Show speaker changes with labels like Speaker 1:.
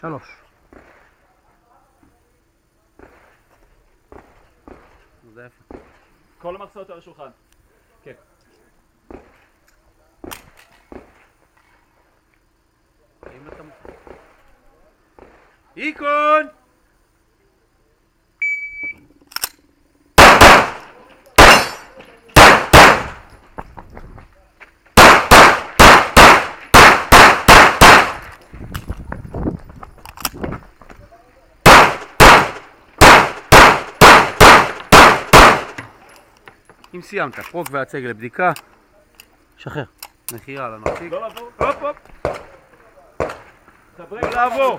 Speaker 1: 3. זה איפה?
Speaker 2: כל המחסות על השולחן. כן.
Speaker 1: האם אתה מוכן? איקון! אם סיימת, פרוק והצג לבדיקה, שחרר. מכירה לנציג.
Speaker 2: לא לעבור.
Speaker 1: הופ הופ.
Speaker 2: לא
Speaker 1: לעבור.